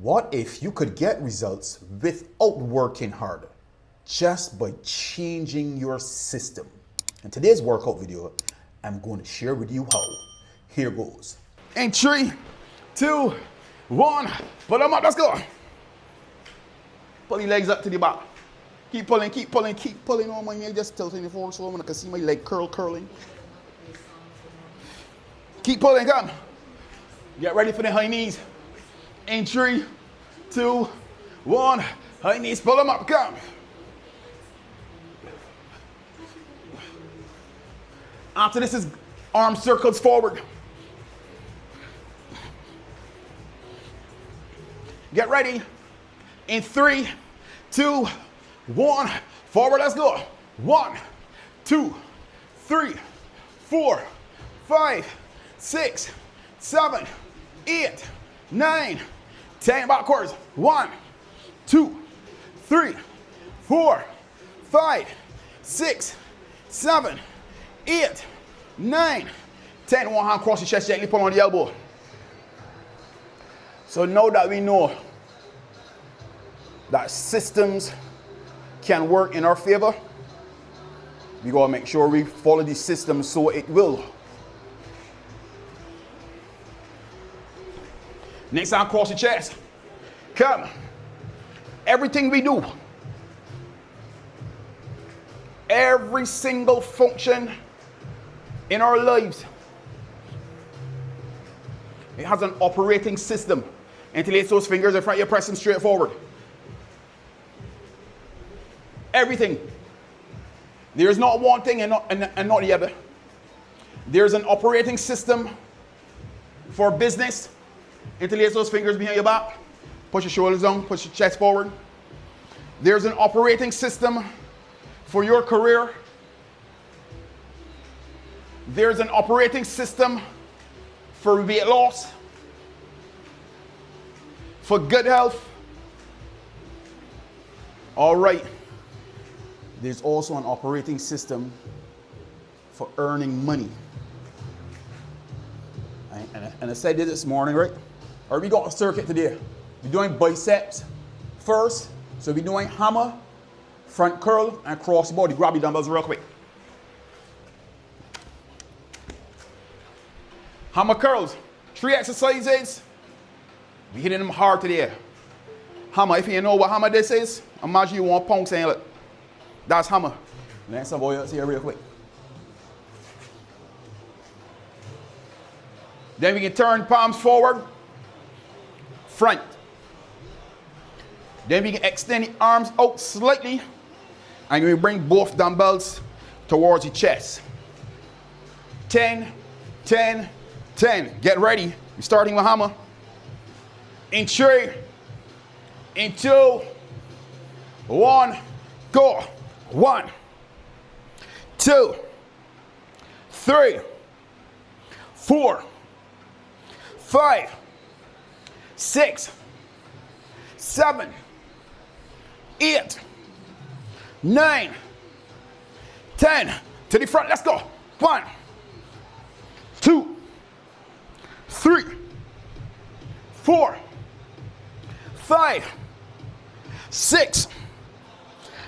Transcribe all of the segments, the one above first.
What if you could get results without working harder, just by changing your system? In today's workout video, I'm going to share with you how. Here goes. In 3, 2, 1, pull them up, let's go. Pull your legs up to the back. Keep pulling, keep pulling, keep pulling on my leg. Just tilting it forward so I can see my leg curling. Keep pulling, come. Get ready for the high knees. In 3, 2, 1, high knees, pull them up, come. After this is arm circles forward. Get ready. In 3, 2, 1, forward, let's go. 1, 2, 3, 4, 5, 6, 7, 8, 9, 10, backwards. 1, 2, 3, 4, 5, 6, 7, 8, 9, 10. One hand cross your chest, gently pull on the elbow. So now that we know that systems can work in our favor, we gotta make sure we follow the system so it will. Next hand, cross your chest. Come. Everything we do, every single function in our lives, it has an operating system. Interlace those fingers in front, you're pressing straight forward. Everything. There's not one thing and not the other. There's an operating system for business. Interlace those fingers behind your back. Push your shoulders down, push your chest forward. There's an operating system for your career. There's an operating system for weight loss, for good health. All right. There's also an operating system for earning money. And I said this morning, right? Or we got a circuit today. We're doing biceps first. So we're doing hammer, front curl, and cross body. Grab your dumbbells real quick. Hammer curls. 3 exercises. We hitting them hard today. Hammer, if you know what hammer this is, imagine you want pound saying, look, that's hammer. Next up, boy, here real quick. Then we can turn palms forward, front. Then we can extend the arms out slightly, and we bring both dumbbells towards the chest. 10, 10, 10. Get ready. We're starting with hammer. In 3, in 2, 1, go. 1, 2, 3, 4, 5, 6, 7, 8, 9, 10. To the front, let's go. 1, 2, 3, 4, 5, 6,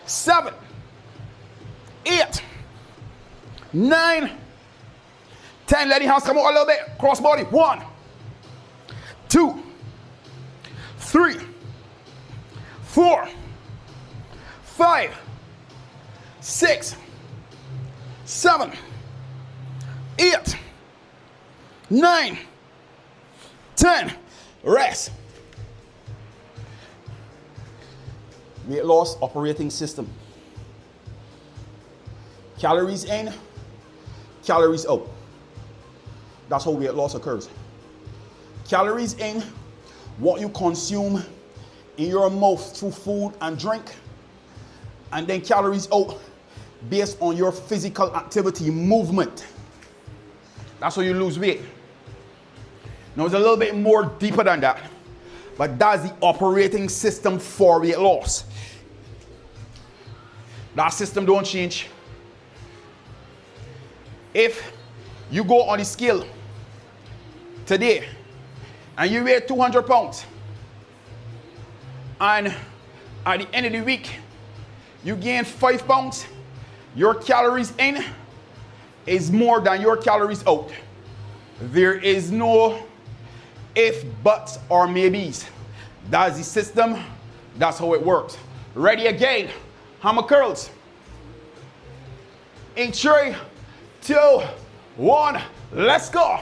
7, 8, 9, 10. Let the hands come out a little bit. Cross body. 1, 2, 3, 4, 5, 6, 7, 8, 9, 10. Rest. Weight loss operating system. Calories in, calories out. That's how weight loss occurs. Calories in, what you consume in your mouth through food and drink. And then calories out based on your physical activity, movement. That's how you lose weight. Now it's a little bit more deeper than that. But that's the operating system for weight loss. That system don't change. If you go on the scale today and you weigh 200 pounds, and at the end of the week, you gain 5 pounds, your calories in is more than your calories out. There is no if, buts, or maybes. That's the system. That's how it works. Ready again. Hammer curls. In 3, 2, 1. Let's go.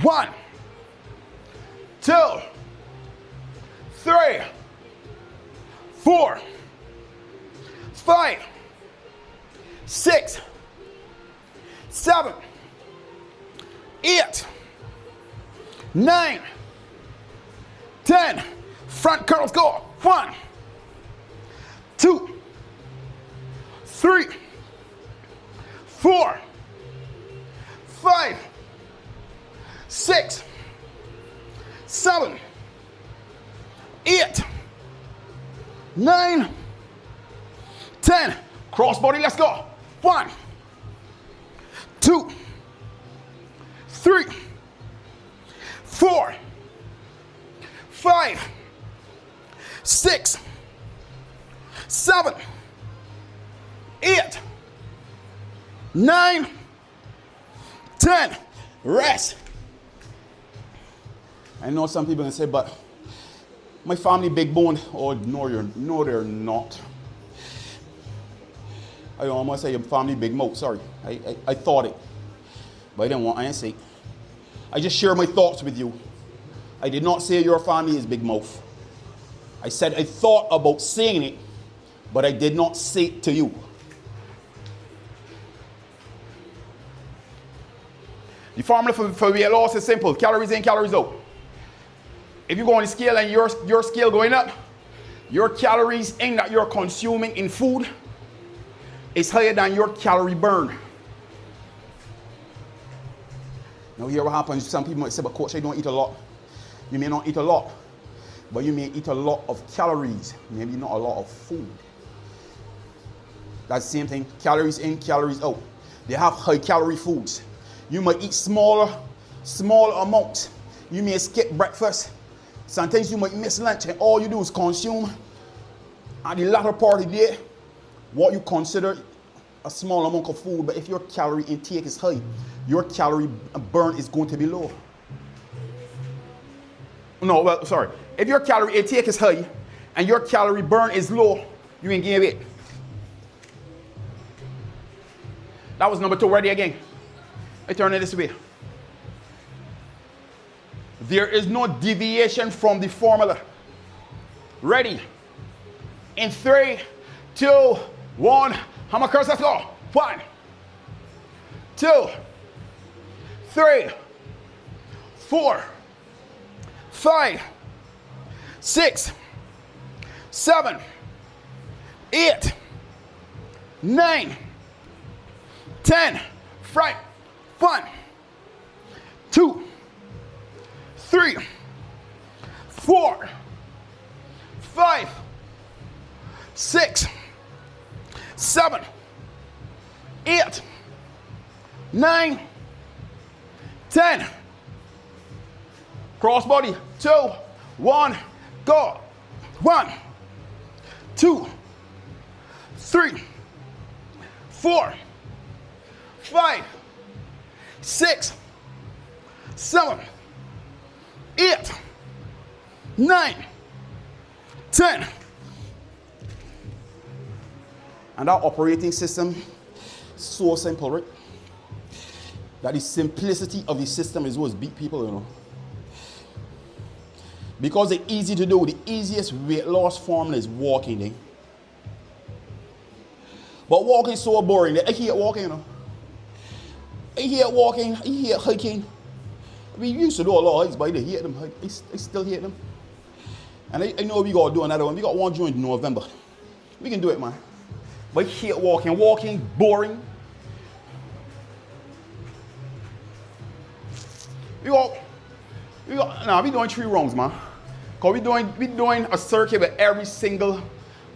1, 2, 3, 4, 5, 6, 7, 8, 9, 10. Front curls go. 1, 2, 3, 4, 5, 6, 7, 8, 9, 10. Cross body, let's go. 1, 2, 3, 4, 5, 6, 7, 8, 9, 10. Rest. I know some people can say, but my family big boned. Oh, no, they're not. I almost say your family big mouth. Sorry, I thought it, but I didn't say it. I just share my thoughts with you. I did not say your family is big mouth. I said I thought about saying it, but I did not say it to you. The formula for weight loss is simple. Calories in, calories out. If you go on the scale and your scale going up, your calories in that you're consuming in food is higher than your calorie burn. Now here what happens, some people might say, but coach, I don't eat a lot. You may not eat a lot, but you may eat a lot of calories, maybe not a lot of food. That's the same thing, calories in, calories out. They have high calorie foods. You might eat small amounts. You may skip breakfast. Sometimes you might miss lunch, and all you do is consume at the latter part of the day what you consider a small amount of food. But if your calorie intake is high, your calorie burn is going to be low. No, well, sorry. If your calorie intake is high and your calorie burn is low, you ain't gain weight. That was number 2. Ready again. I turn it this way. There is no deviation from the formula. Ready? In 3, 2, 1. How many curls? Let's go. 1, 2, 3, 4, 5, 6, 7, 8, 9, 10. Right. 1, 2, 3, 4, 5, 6, 7, 8, 9, 10. Cross body. 2, 1, go. 1, 2, 3, 4, 5, 6, 7, 8, 9, 10. And our operating system is so simple, right? That the simplicity of the system is what beat people, you know. Because it's easy to do, the easiest weight loss formula is walking, eh? But walking is so boring. I hate walking, you know. I hate walking, I hate hiking. We used to do a lot of hikes, but I hate them. I still hate them. And I know we got to do another one. We got one joint in November. We can do it, man. But I hate walking. Walking, boring. We doing 3 rounds, man. Because we doing a circuit with every single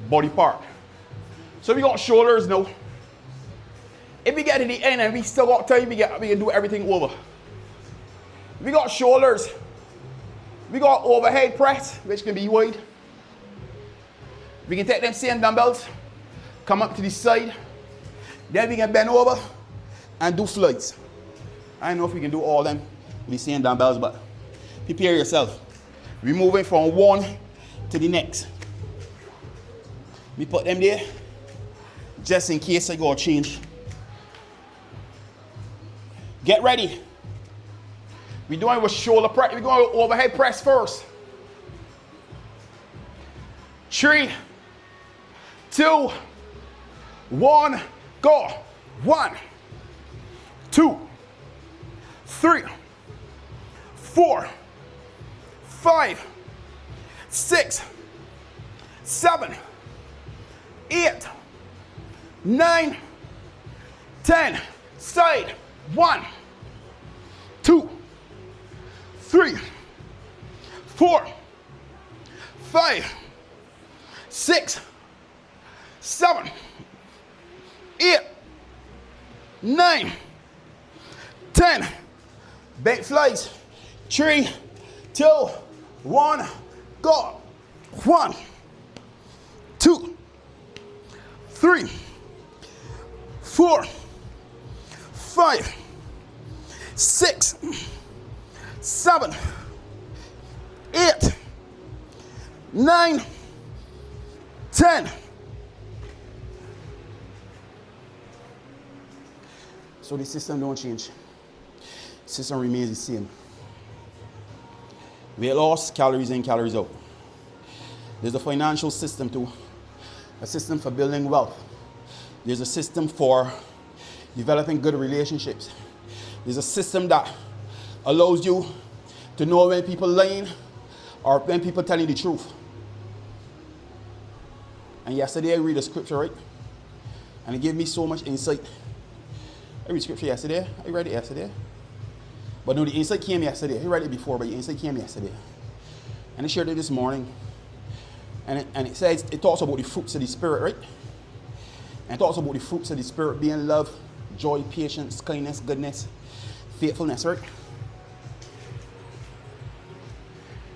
body part. So we got shoulders now. If we get to the end and we still got time, we can do everything over. We got shoulders. We got overhead press, which can be wide. We can take them same dumbbells, come up to the side, then we can bend over and do flights. I don't know if we can do all them with the same dumbbells, but prepare yourself. We're moving from one to the next. We put them there, just in case I go change. Get ready. We're doing with shoulder press. We're going with overhead press first. 3, 2, 1, go. 1, 2, 3, 4, 5, 6, 7, 8, 9, 10. Side. 1, 2, 3, 4, 5, 6, 7, 8, 9, 10. Back flies. 3, 2, 1, go. 1, 2, 3, 4, 5, 6, 7, 8, 9, 10. So the system don't change. System remains the same. Weight loss, calories in, calories out. There's a financial system too. A system for building wealth. There's a system for developing good relationships. There's a system that allows you to know when people lying or when people telling the truth. And yesterday I read a scripture, right? And it gave me so much insight. I read scripture yesterday. I read it yesterday. But no, the insight came yesterday. I read it before, but the insight came yesterday. And I shared it this morning. And it says, it talks about the fruits of the Spirit, right? And it talks about the fruits of the Spirit being love, joy, patience, kindness, goodness, faithfulness, right?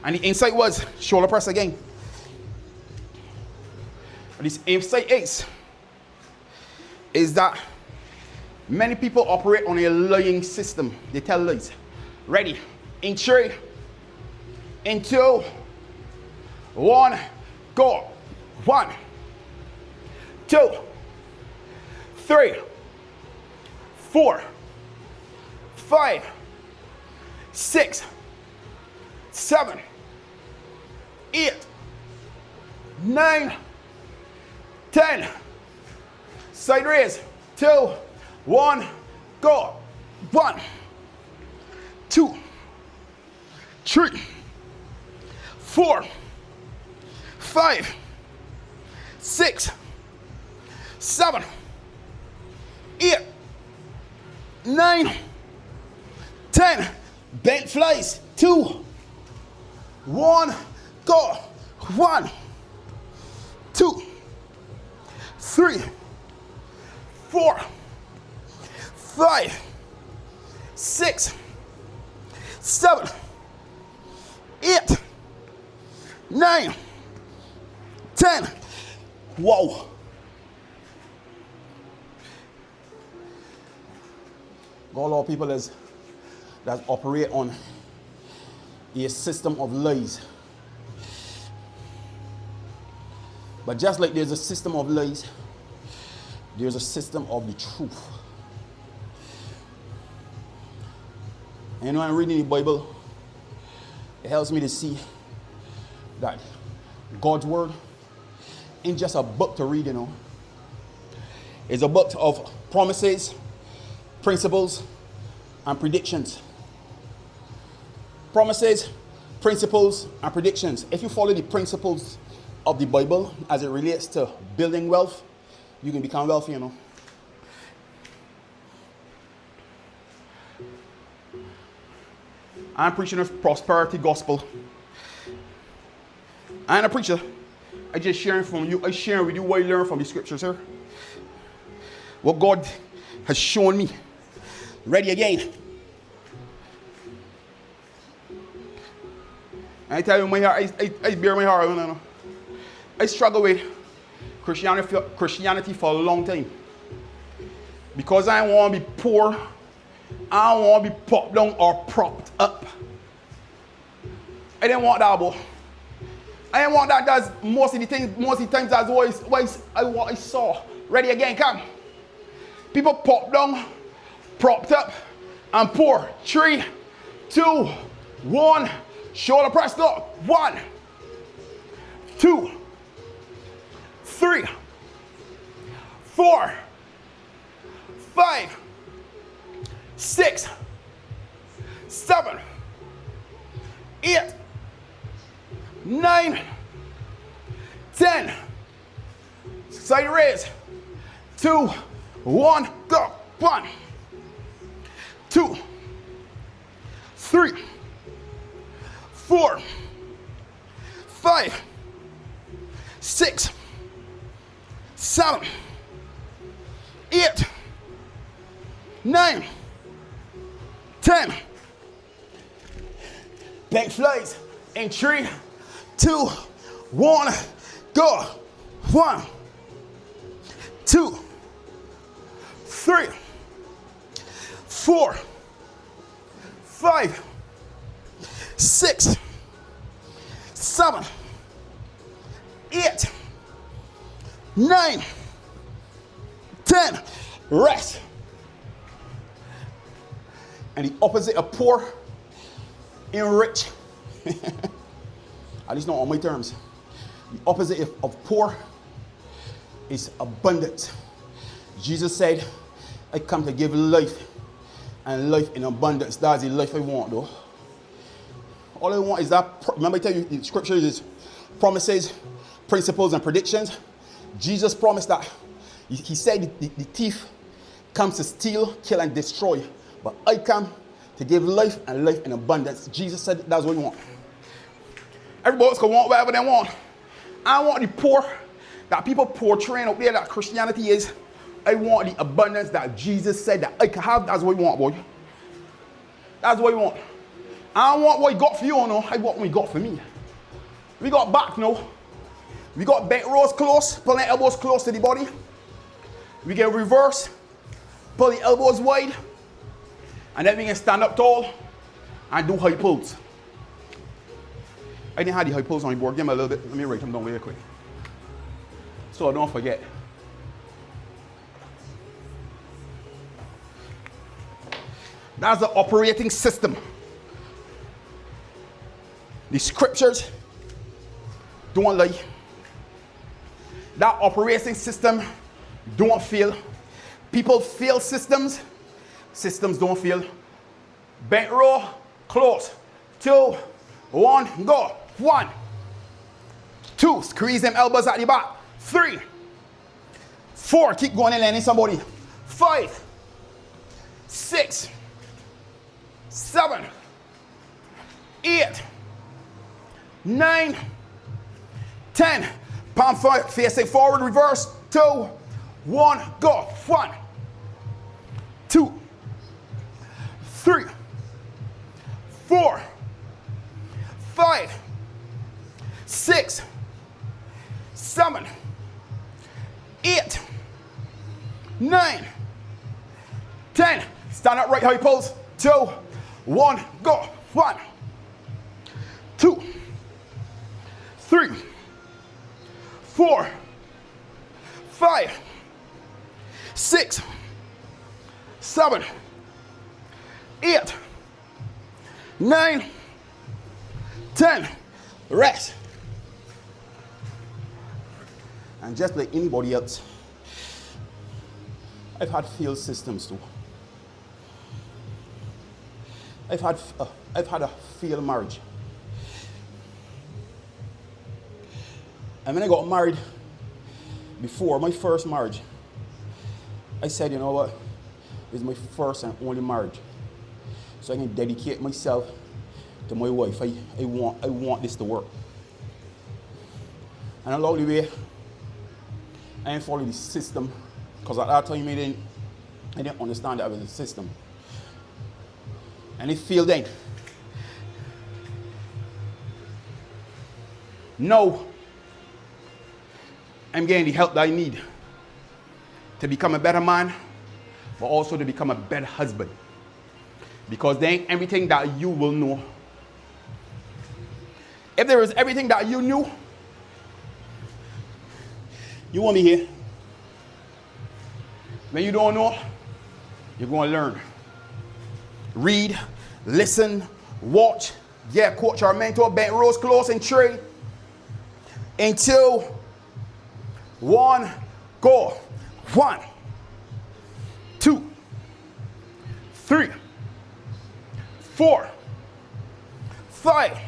And the insight was, shoulder press again. And this insight is that many people operate on a lying system. They tell lies. Ready? In 3, in 2, 1, go. 1, 2, 3, 4, 5, 6, 7, 8, 9, 10. Side raise. 2, 1, go. 1, 2, 3, 4, 5, 6, 7, 8, 9, 10. Bent flies. 2, 1, go. 1, 2, 3, 4, 5, 6, 7, 8, 9, 10. Whoa. Got a lot of people that operate on a system of lies. But just like there's a system of lies, there's a system of the truth. And when I'm reading the Bible, it helps me to see that God's word ain't just a book to read, you know. It's a book of promises, principles, and predictions. Promises, principles, and predictions. If you follow the principles of the Bible as it relates to building wealth, you can become wealthy, you know. I'm preaching a prosperity gospel. I ain't a preacher. I just sharing from you. I sharing with you what I learned from the scriptures here. What God has shown me. Ready again. I tell you, my heart, I bear my heart. No. I struggle with Christianity for a long time. Because I don't want to be poor, I don't want to be popped down or propped up. I didn't want that, boy. I didn't want that. That's most of the times that's what I saw. Ready again, come. People popped down, propped up, and poor. 3, 2, 1. Shoulder press up. 1, 2, 3, 4, 5, 6, 7, 8, 9, 10. Side raise. 2, 1, go. 1, 2, 3, 4, 5, 6, 7, 8, 9, 10. Back flies in 3, 2, 1, go. 1, 2, 3, 4, 5, 6, 7, 8, 9, 10. Rest. And the opposite of poor, enrich. At least not on my terms. The opposite of poor is abundance. Jesus said, I come to give life, and life in abundance. That's the life I want, though. All I want is that. Remember I tell you, the scripture is promises, principles, and predictions. Jesus promised that. He said the thief comes to steal, kill, and destroy. But I come to give life and life in abundance. Jesus said that's what we want. Everybody else can want whatever they want. I want the poor, that people portraying out there that Christianity is. I want the abundance that Jesus said that I can have. That's what we want, boy. That's what we want. I don't want what he got for you, no. I want what he got for me. We got back, no. We got bent rows close, pull the elbows close to the body. We get reverse, pull the elbows wide, and then we can stand up tall and do high pulls. I didn't have the high pulls on the board. Give me a little bit. Let me write them down real quick, so I don't forget. That's the operating system. The scriptures don't lie. That operating system don't fail. People fail systems. Systems don't fail. Bent row, close. 2, 1, go. 1, 2, squeeze them elbows at the back. 3, 4, keep going and landing somebody. 5, 6, 7, 8, 9, 10. Palm facing forward, reverse. 2, 1, go. 1, 2, 3, 4, 5, 6, 7, 8, 9, 10. Stand up right, high pulse. 2, 1, go. 1, 2, 3, 4, 5, 6, 7, 8, 9, 10. Rest. And just like anybody else, I've had failed systems too. I've had a failed marriage. And when I got married, before my first marriage, I said, you know what? This is my first and only marriage. So I can dedicate myself to my wife. I want this to work. And along the way, I didn't follow the system, because at that time I didn't understand that it was a system. And it failed then. I'm getting the help that I need to become a better man, but also to become a better husband. Because there ain't everything that you will know. If there is everything that you knew, you won't be here. When you don't know, you're going to learn. Read, listen, watch. Yeah, coach or mentor, bent, rose, close, and trade. Until 1, go. 1, 2, 3, 4, 5,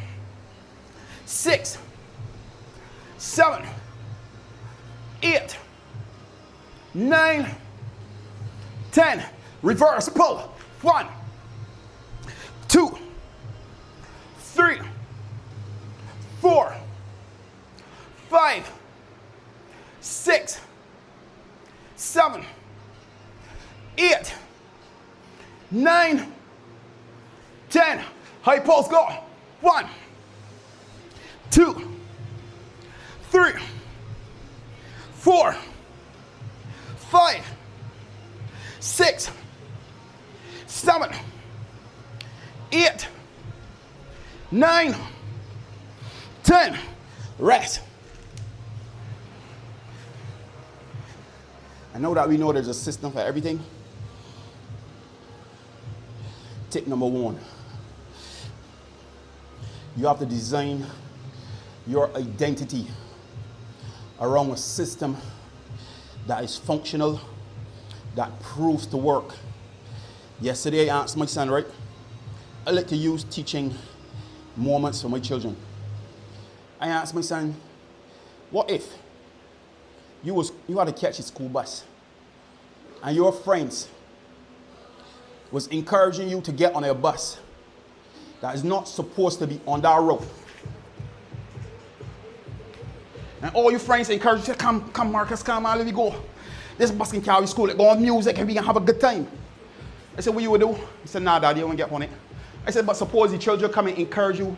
6, 7, 8, 9, 10. Reverse, pull. 1, 2, 3, 4, 5, 6, 7, 8, 9, 10. High pulse, go. 1, 2, 3, 4, 5, 6, 7, 8, 9, 10. Rest. I know that we know there's a system for everything. Tip number 1. You have to design your identity around a system that is functional, that proves to work. Yesterday I asked my son, right? I like to use teaching moments for my children. I asked my son, what if you had to catch a school bus and your friends was encouraging you to get on a bus that is not supposed to be on that road? And all your friends encourage you to come Marcus, come on, let me go. This bus can carry school, let go on music and we can have a good time. I said, what you would do? He said, nah, daddy, I won't get on it. I said, but suppose the children come and encourage you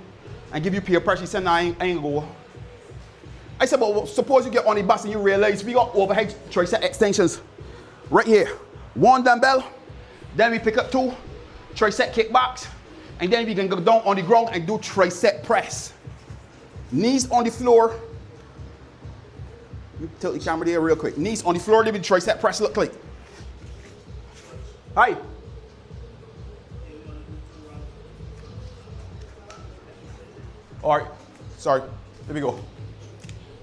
and give you peer pressure. He said, nah, I ain't go. I said, but suppose you get on the bus and you realize we got overhead tricep extensions right here. 1 dumbbell, then we pick up 2 tricep kickbacks, and then we can go down on the ground and do tricep press. Knees on the floor. You tilt the camera there real quick. Knees on the floor, leave the tricep press look like. Hi. All right, sorry, there we go.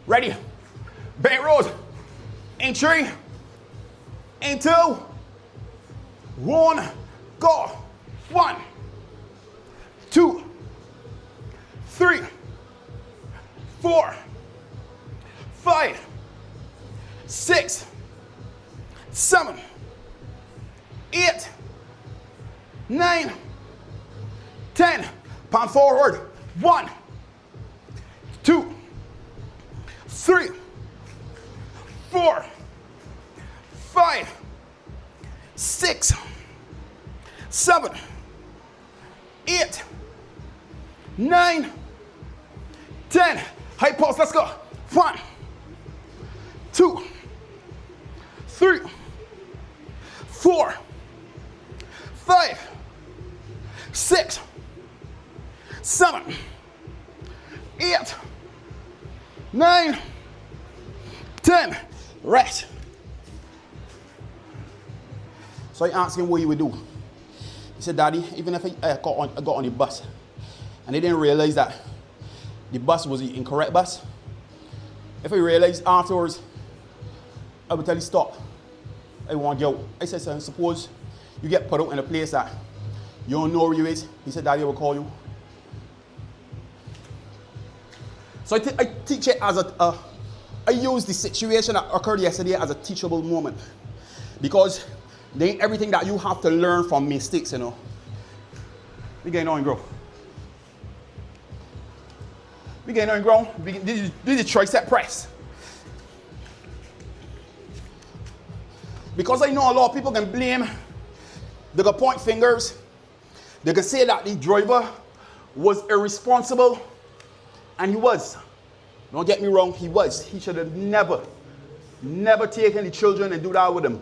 Ready, bent rows, in 3, in 2, 1, go. 1, 2, 3, 4, 5, 6, 7, 8, 9, 10. Palm forward. 1, 2, 3, 4, 5, 6, 7, 8, 9, 10. High pulse, let's go. 1, 2, 3, 4, 5, 6, 7, 8, 9, 10. Rest. So I asked him what he would do. He said, Daddy, even if I got on the bus and they didn't realize that the bus was the incorrect bus, if I realized afterwards, I would tell you, stop. I want you out. I said, son, suppose you get put out in a place that you don't know where you is. He said, Daddy, I will call you. So I teach it as I use the situation that occurred yesterday as a teachable moment. Because there ain't everything that you have to learn from mistakes, you know. We getting on and grow. We getting on and grow. This is tricep press. Because I know a lot of people can blame, they can point fingers, they can say that the driver was irresponsible, and he was. Don't get me wrong, he was. He should have never Never take any children and do that with them.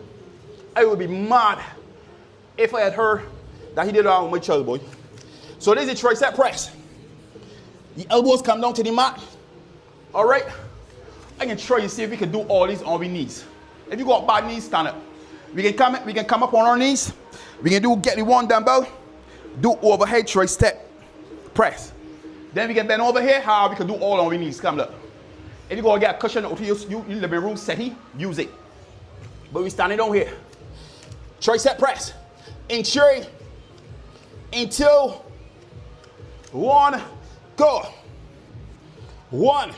I would be mad if I had heard that he did that with my child, boy. So this is a tricep press. The elbows come down to the mat. All right? I can try to see if we can do all these on our knees. If you got bad knees, stand up. We can come up on our knees. We can get the one dumbbell, do overhead tricep press. Then we can bend over here. How we can do all on our knees. Come up. If you go get a cushion out here, you living room settee, use it. But we standing down here. Tricep press. In 3, in 2, 1, go. 1,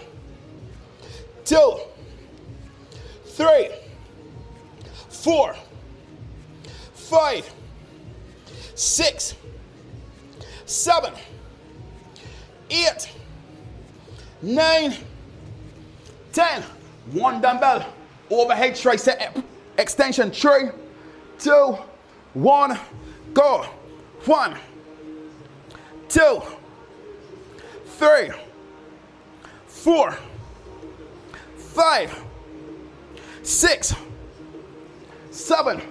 2, 3, 4, 5, 6, 7, 8, 9, 10. One dumbbell. Overhead tricep extension. 3, 2, 1, go. 1, 2, 3, 4, 5, 6, 7,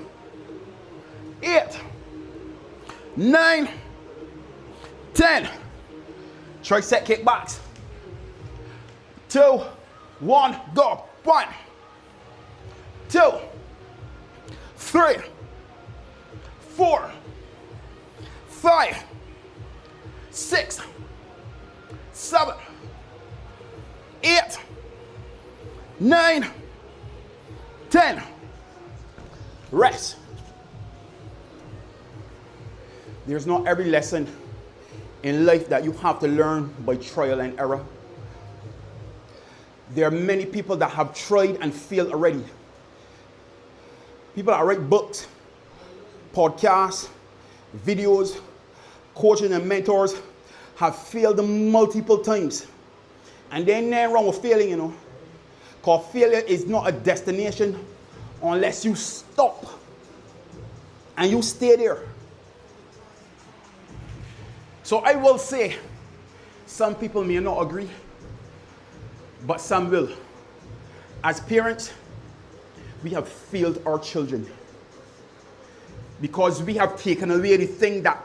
8, 9, 10. Tricep kickbacks. 2, 1, go. 1, 2, 3, 4, 5, 6, 7, 8, 9, 10. Rest. There's not every lesson in life that you have to learn by trial and error. There are many people that have tried and failed already. People that write books, podcasts, videos, coaches and mentors have failed multiple times. And there ain't nothing wrong with failing, you know. Because failure is not a destination unless you stop and you stay there. So I will say, some people may not agree, but some will. As parents, we have failed our children because we have taken away the thing that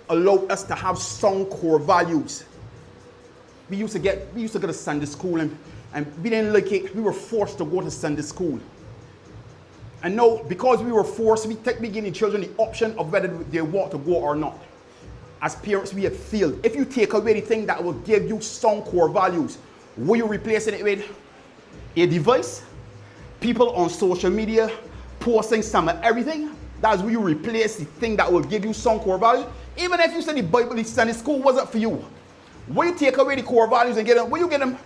allowed us to have some core values. We used to go to Sunday school and we didn't like it. We were forced to go to Sunday school. And now, because we were forced, we give the children the option of whether they want to go or not. As parents, we have failed. If you take away the thing that will give you some core values, will you replace it with a device? People on social media posting some of everything? That's where you replace the thing that will give you some core values. Even if you say the Bible, the Sunday school wasn't for you, will you take away the core values and get them? Will you get them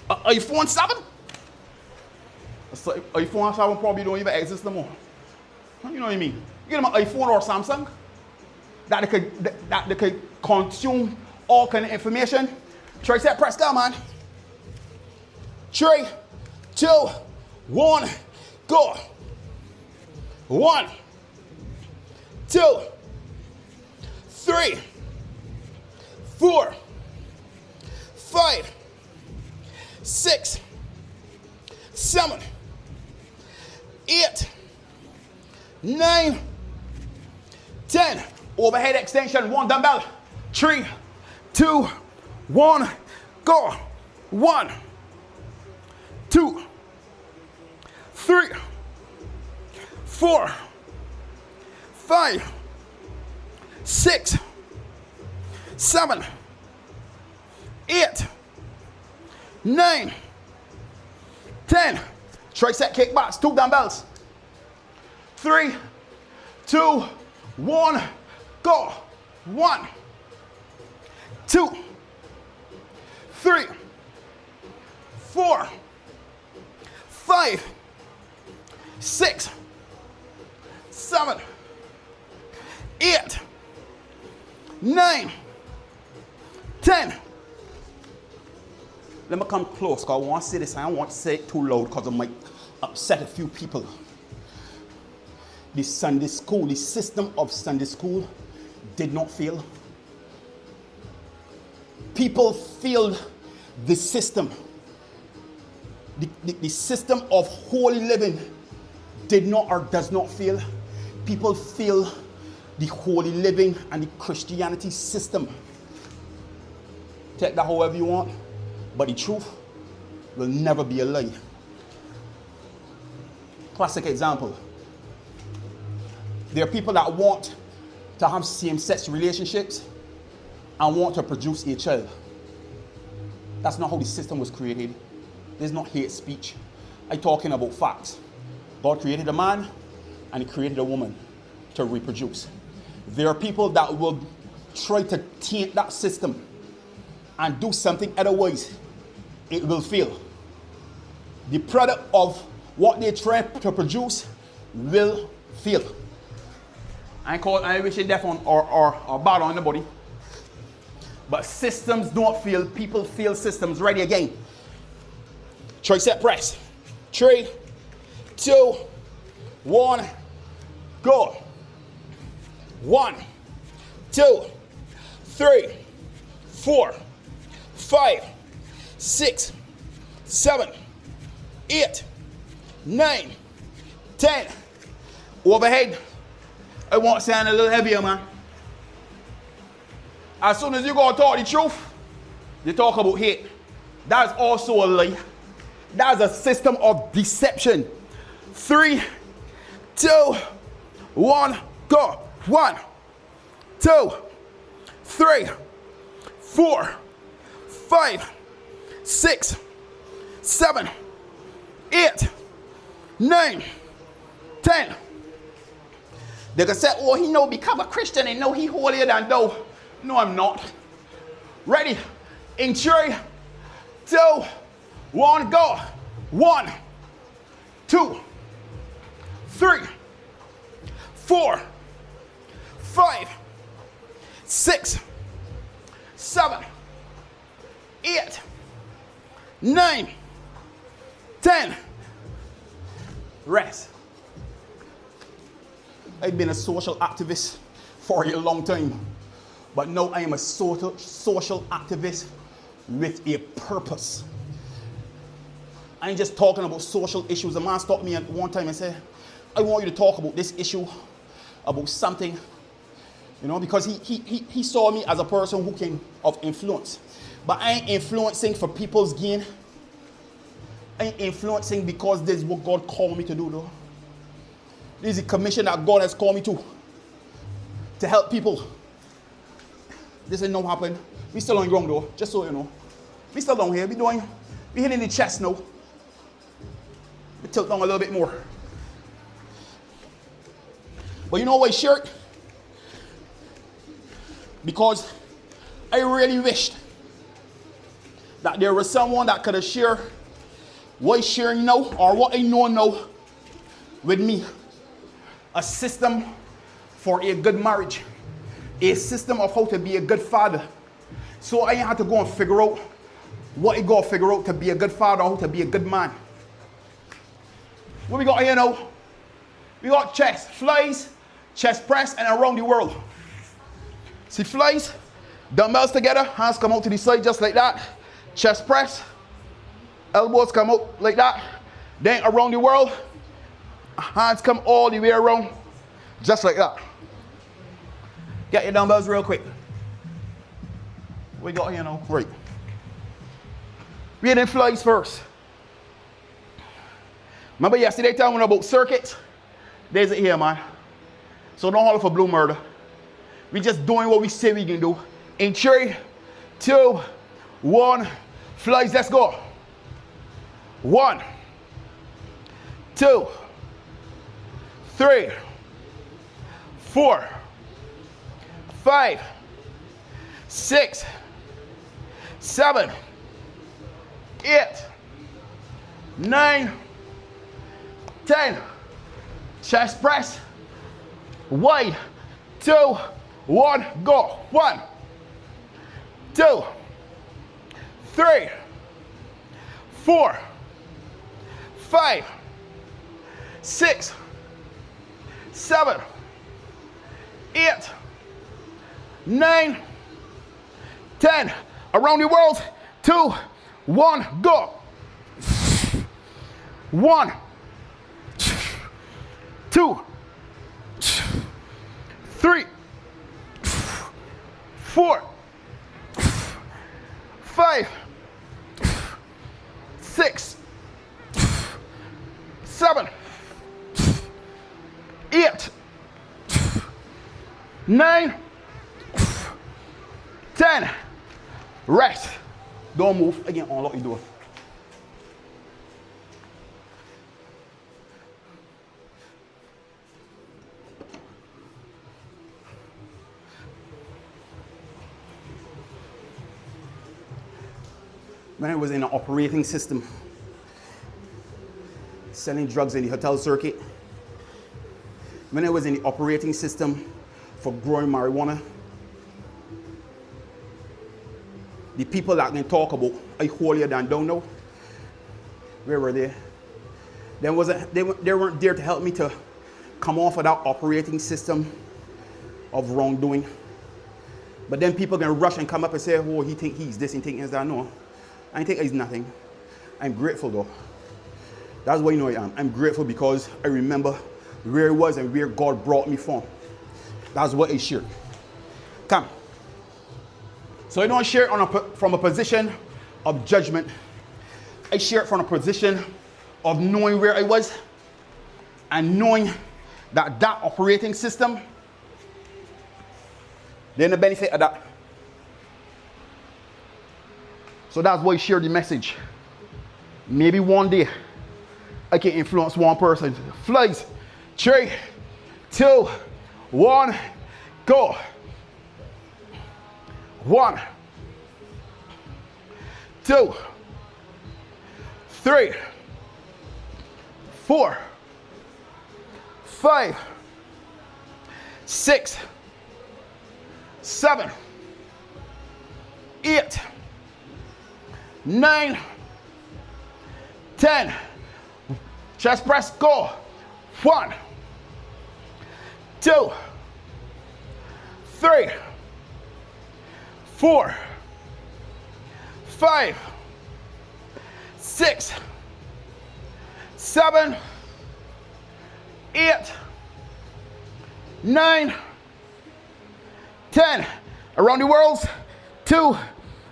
an iPhone 7? So iPhone 7 probably don't even exist no more. You know what I mean? You get them an iPhone or Samsung that they could consume all kind of information. Tricep press, come on. 3, 2, 1, go. 1, 2, 3, 4, 5, 6, 7, 8, 9, 10. Overhead extension, one dumbbell. 3, 2, 1, go. 1, 2, 3, 4, 5, 6, 7, 8, 9, 10. Tricep kickbacks, 2 dumbbells. 3, 2, 1, go. 1, 2, 3, 4, 5, 6, 7, 8, 9, 10. Let me come close because I want to say this. I don't want to say it too loud because it might upset a few people. The Sunday school, the system of Sunday school did not fail. People failed the system. the system of holy living did not or does not fail. People fail the holy living and the Christianity system. Take that however you want, but the truth will never be a lie. Classic example. There are people that want to have same-sex relationships and want to produce a child. That's not how the system was created. There's not hate speech. I'm talking about facts. God created a man and he created a woman to reproduce. There are people that will try to taint that system and do something otherwise. It will fail. The product of what they try to produce will fail. I wish it deaf on or bad on anybody. But systems don't fail. People fail systems. Ready again. Tricep press. 3, 2, 1, go. 1, 2, 3, 4, 5, 6, 7, 8, 9, 10. Overhead. I want to sound a little heavier, man. As soon as you go and talk the truth, you talk about hate. That's also a lie. That's a system of deception. 3, 2, 1, go. 1, 2, 3, 4, 5, 6, 7, 8, 9, 10. They can say, oh, he know become a Christian and know he holier than thou. No, I'm not. Ready? In 3, 2, 1, go. 1, 2, 3, 4, 5, 6, 7, 8, 9, 10. Rest. I've been a social activist for a long time, but now I am a social activist with a purpose. I ain't just talking about social issues. A man stopped me at one time and said, I want you to talk about this issue, about something, you know, because he saw me as a person who can of influence. But I ain't influencing for people's gain. I ain't influencing because this is what God called me to do, though. This is a commission that God has called me to help people. This ain't no happen. We still on the ground, though, just so you know. We still down here. We hitting the chest now. We tilt down a little bit more. But you know why shirt? Because I really wished that there was someone that could have shared what I share now or what I know now with me. A system for a good marriage. A system of how to be a good father. So I had to go and figure out what I got to figure out to be a good father, how to be a good man. What we got here now? We got chest, flies, chest press, and around the world. See flies, dumbbells together, hands come out to the side just like that. Chest press, elbows come out like that. Then around the world, hands come all the way around, just like that. Get your dumbbells real quick. What we got here now? Right. We did flies first. Remember yesterday talking about circuits? There's it here, man. So don't hold for blue murder. We just doing what we say we can do. In 3, 2, 1, flies, let's go. 1, 2, 3, 4, 5, 6, 7, 8, 9, 10. Chest press. Wide. 2, 1, go. 1, 2, 3, 4, 5, 6, 7, 8, 9, 10. Around the world. 2, 1, go. 1, 2, 3, 4, 5, 6, 7, 8, 9, 10. Rest. Don't move. Again, unlock your door. When I was in an operating system, selling drugs in the hotel circuit, when I was in the operating system for growing marijuana, the people that can talk about I holier than don't know, where were they? They weren't there to help me to come off of that operating system of wrongdoing. But then people can rush and come up and say, oh, he think he's this and think he's that. No, I think he's nothing. I'm grateful though. That's what you know I am. I'm grateful because I remember where I was and where God brought me from. That's what I share. Come. So I don't share it from a position of judgment. I share it from a position of knowing where I was and knowing that that operating system, then the benefit of that. So that's why I share the message. Maybe one day I can influence one person. Flies. 3, 2, 1, go. 1, 2, 3, 4, 5, 6, 7, 8, 9, 10. Chest press, go. 1, 2, 3, 4, 5, 6, 7, 8, 9, 10. Around the world. 2,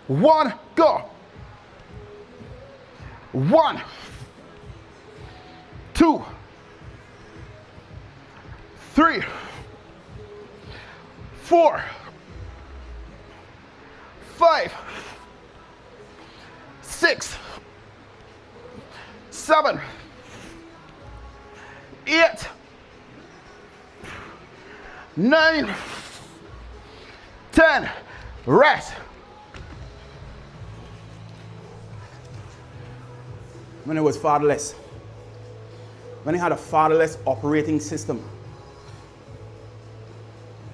1, go. 1, 2, 3, 4, 5, 6, 7, 8, 9, 10. Rest. When I was fatherless, when I had a fatherless operating system,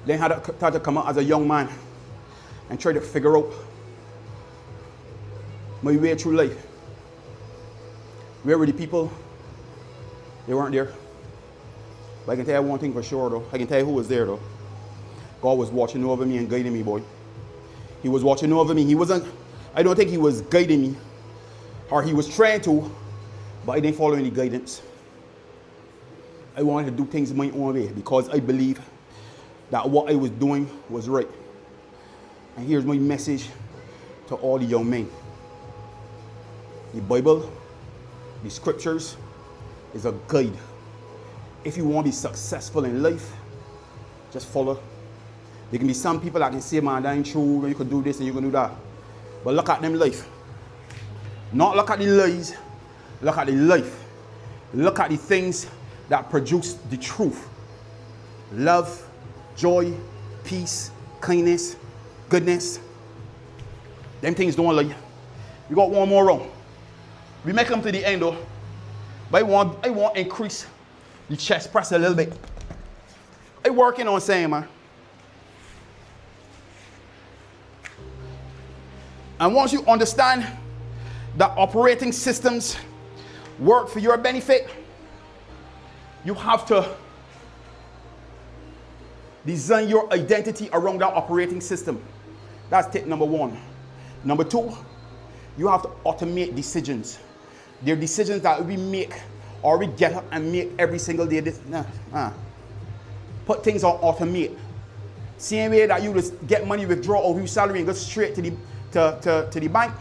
then I had to come out as a young man and try to figure out my way through life. Where were the people? They weren't there. But I can tell you one thing for sure though. I can tell you who was there though. God was watching over me and guiding me, boy. He was watching over me. I don't think he was guiding me, or he was trying to, but I didn't follow any guidance. I wanted to do things my own way because I believe that what I was doing was right. And here's my message to all the young men. The Bible, the scriptures, is a guide. If you want to be successful in life, just follow. There can be some people that can say, man, that ain't true, you can do this and you can do that. But look at them life. Not look at the lies, look at the life. Look at the things that produce the truth. Love, joy, peace, kindness, goodness. Them things don't lie. We got one more round. We may come to the end though, but I want to increase the chest press a little bit. I'm working on saying, man. And once you understand that operating systems work for your benefit, you have to design your identity around that operating system. That's tip number 1. Number 2, you have to automate decisions. They're decisions that we make or we get up and make every single day this. Put things on automate. Same way that you just get money, withdraw over your salary and go straight to the bank.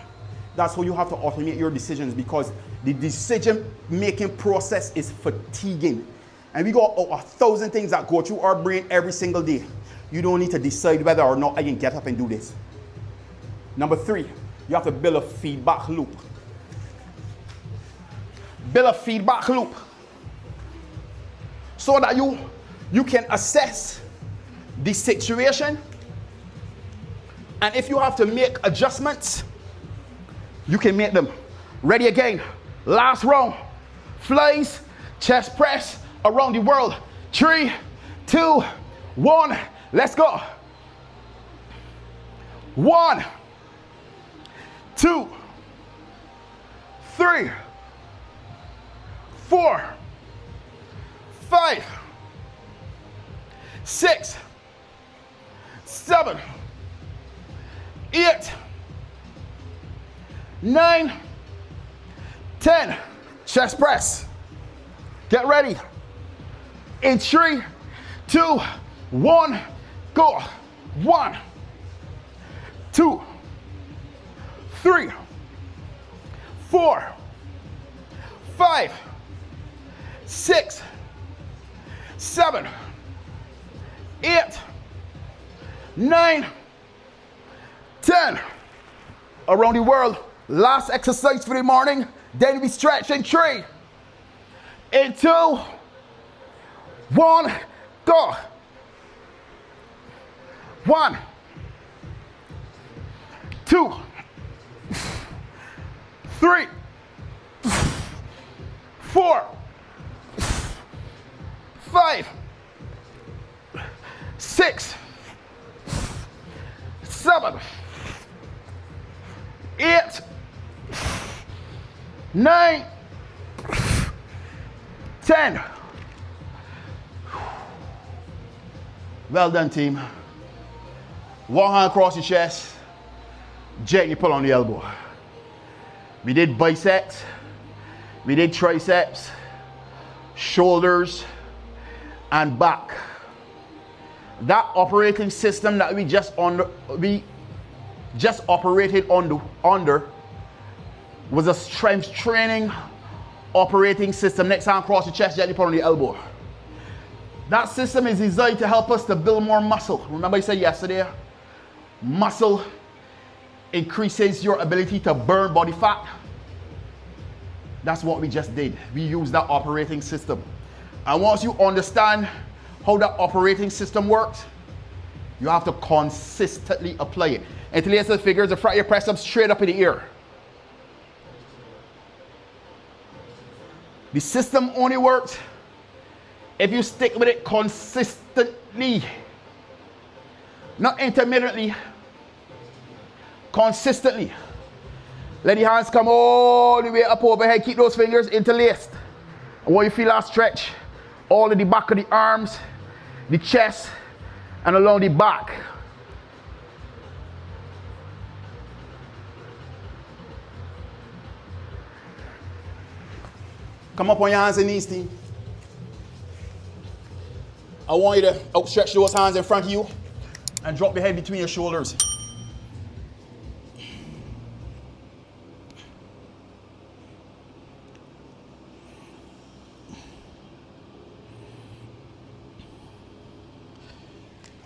That's how you have to automate your decisions, because the decision making process is fatiguing. And we got 1,000 things that go through our brain every single day. You don't need to decide whether or not I can get up and do this. Number 3, you have to build a feedback loop. Build a feedback loop so that you can assess the situation, and if you have to make adjustments, you can make them. Ready again. Last round. Flies, chest press around the world. 3, 2, 1. Let's go. 1, 2, 3, 4, 5, 6, 7, 8, 9, 10. Chest press. Get ready. In 3, 2, 1, go. 1, 2, 3, 4, 5, 6, 7, 8, 9, 10. Around the world. Last exercise for the morning. Then we stretch in 3, in 2, 1, go. 1, 2, 3, 4, 5, 6, 7, 8, 9, 10. Well done, team. One hand across your chest, gently pull on the elbow. We did biceps, we did triceps, shoulders, and back. That operating system that we just operated under was a strength training operating system. Next hand across your chest, gently pull on the elbow. That system is designed to help us to build more muscle. Remember I said yesterday, muscle increases your ability to burn body fat. That's what we just did. We used that operating system. And once you understand how that operating system works, you have to consistently apply it. Interlace figures, the front of your press up straight up in the air. The system only works if you stick with it consistently. Not intermittently, consistently. Let the hands come all the way up overhead. Keep those fingers interlaced. And when you feel that stretch, all in the back of the arms, the chest, and along the back. Come up on your hands and knees, team. I want you to outstretch those hands in front of you and drop your head between your shoulders.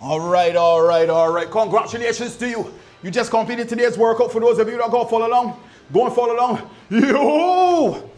All right. Congratulations to you. You just completed today's workout. For those of you that go follow along, go and follow along. Yo!